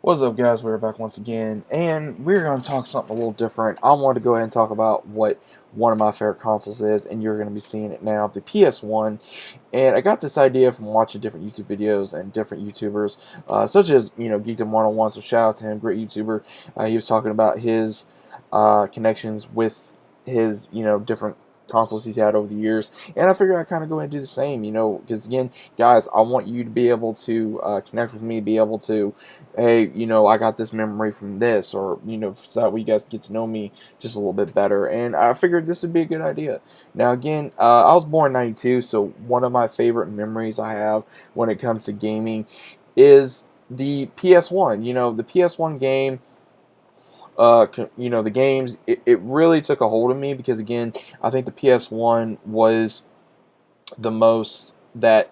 What's up, guys? We're back once again, and we're going to talk something a little different. I wanted to go ahead and talk about what one of my favorite consoles is, and you're going to be seeing it now, the PS1. And I got this idea from watching different YouTube videos and different YouTubers, such as, Geekdom 101, so shout out to him, great YouTuber. He was talking about his connections with his, different consoles he's had over the years, and I figured I'd kind of go ahead and do the same, because again, guys, I want you to be able to connect with me, be able to, hey, I got this memory from this, or, so that way you guys get to know me just a little bit better. And I figured this would be a good idea. Now, again, I was born in 92, so one of my favorite memories I have when it comes to gaming is the PS1. The PS1 game, the games, it really took a hold of me because, again, I think the PS1 was the most that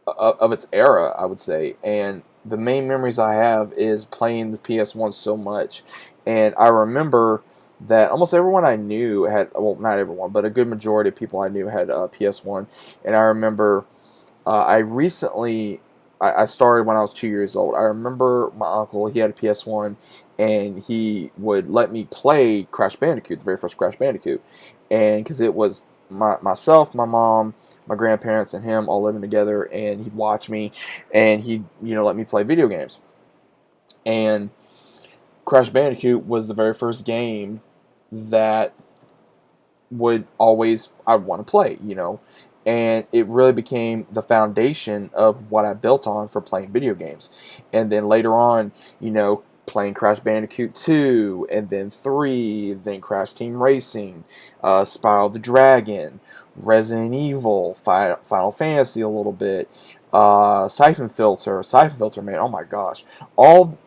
of its era, I would say. And the main memories I have is playing the PS1 so much. And I remember that almost everyone I knew had, well, not everyone, but a good majority of people I knew had PS1. And I remember I recently, I started when I was 2 years old. I remember my uncle, he had a PS1, and he would let me play Crash Bandicoot, the very first Crash Bandicoot. And because it was myself, my mom, my grandparents, and him all living together, and he'd watch me, and he'd, let me play video games. And Crash Bandicoot was the very first game that I'd want to play, and it really became the foundation of what I built on for playing video games. And then later on, playing Crash Bandicoot 2, and then 3, then Crash Team Racing, Spyro the Dragon, Resident Evil, Final Fantasy a little bit, Siphon Filter, man, oh my gosh. All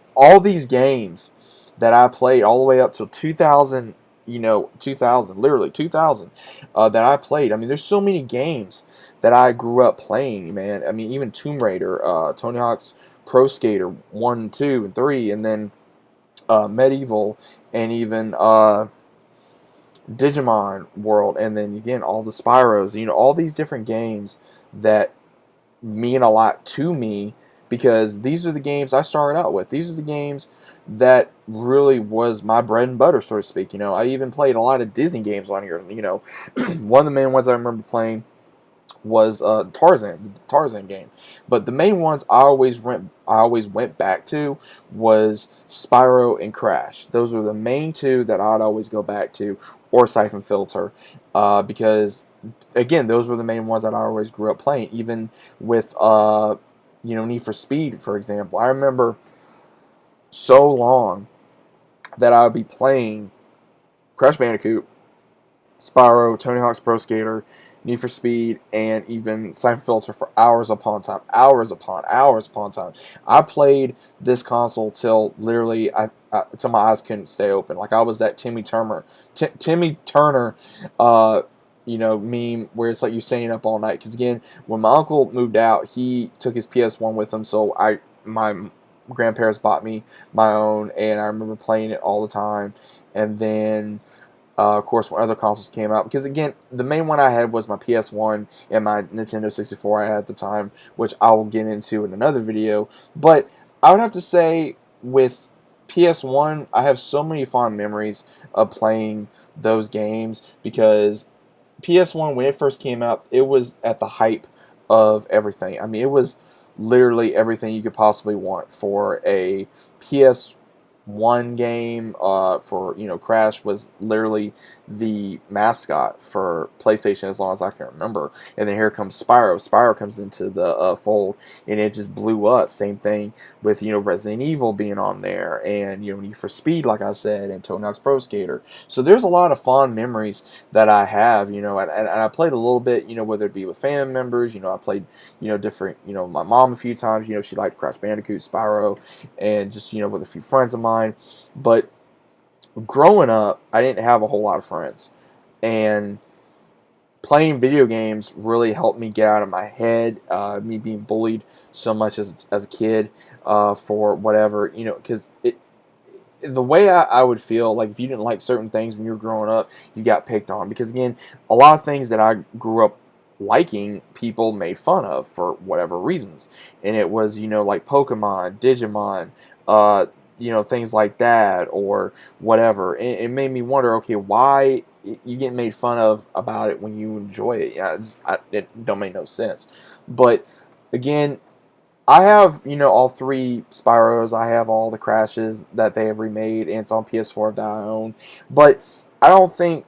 these games that I played all the way up till 2000, 2000, literally 2000, that I played. I mean, there's so many games that I grew up playing, man. I mean, even Tomb Raider, Tony Hawk's Pro Skater 1, 2, and 3, and then Medieval, and even Digimon World, and then again, all the Spyros, all these different games that mean a lot to me because these are the games I started out with. These are the games that really was my bread and butter, so to speak. I even played a lot of Disney games on here. One of the main ones I remember playing was the Tarzan game. But the main ones I always went back to was Spyro and Crash. Those were the main two that I'd always go back to, or Siphon Filter, because again, those were the main ones that I always grew up playing. Even with Need for Speed, for example, I remember so long that I would be playing Crash Bandicoot, Spyro, Tony Hawk's Pro Skater, Need for Speed, and even Siphon Filter for hours upon time, hours upon time. I played this console till literally till my eyes couldn't stay open. Like I was that Timmy Turner, meme where it's like you staying up all night. Because again, when my uncle moved out, he took his PS1 with him, so my grandparents bought me my own, and I remember playing it all the time. And then of course, when other consoles came out, because again, the main one I had was my PS1 and my Nintendo 64 I had at the time, which I will get into in another video. But I would have to say, with PS1, I have so many fond memories of playing those games because PS1, when it first came out, it was at the hype of everything. I mean, it was literally everything you could possibly want for a PS1 game. For Crash was literally the mascot for PlayStation as long as I can remember. And then here comes Spyro. Spyro comes into the fold, and it just blew up. Same thing with Resident Evil being on there, and Need for Speed, like I said, and Tony Hawk's Pro Skater. So there's a lot of fond memories that I have, and I played a little bit, whether it be with family members. I played, different, my mom a few times. She liked Crash Bandicoot, Spyro, and just with a few friends of mine. But growing up, I didn't have a whole lot of friends, and playing video games really helped me get out of my head. Me being bullied so much as a kid, for whatever, because the way I would feel, like if you didn't like certain things when you were growing up, you got picked on. Because again, a lot of things that I grew up liking people made fun of for whatever reasons. And it was, like Pokemon, Digimon, things like that, or whatever. It made me wonder, okay, why you get made fun of about it when you enjoy it? Yeah, it don't make no sense. But again, I have, all three Spyros. I have all the Crashes that they have remade, and it's on PS4 that I own. But I don't think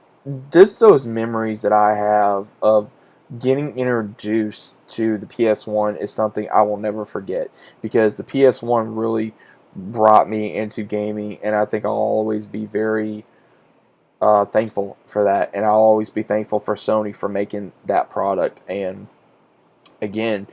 just those memories that I have of getting introduced to the PS1 is something I will never forget, because the PS1 really brought me into gaming, and I think I'll always be very thankful for that, and I'll always be thankful for Sony for making that product. And again,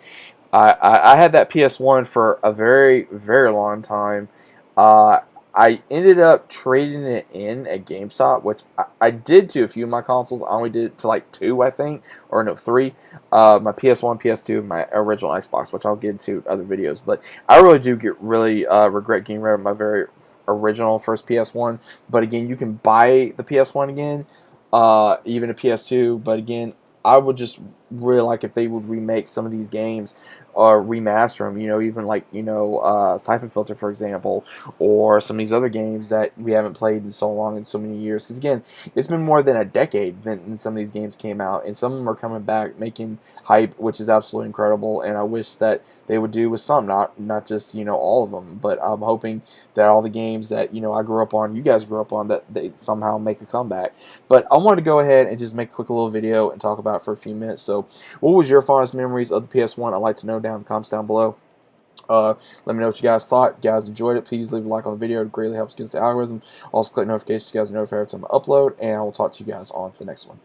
I had that PS1 for a very, very long time. Uh, I ended up trading it in at GameStop, which I did to a few of my consoles. I only did it to like two, I think, or no, three. My PS1, PS2, my original Xbox, which I'll get into other videos. But I really do really regret getting rid of my very original first PS1. But again, you can buy the PS1 again, even a PS2. But again, I would just really like if they would remake some of these games or remaster them, even like, Siphon Filter, for example, or some of these other games that we haven't played in so long, in so many years. Because again, it's been more than a decade since some of these games came out, and some of them are coming back making hype, which is absolutely incredible. And I wish that they would do with some, not just, all of them. But I'm hoping that all the games that, I grew up on, you guys grew up on, that they somehow make a comeback. But I wanted to go ahead and just make a quick little video and talk about it for a few minutes. So what was your fondest memories of the PS1? I'd like to know down in the comments down below. Let me know what you guys thought. If you guys enjoyed it, please leave a like on the video. It greatly helps against the algorithm. Also, click notifications so you guys know every time I upload, and I will talk to you guys on the next one.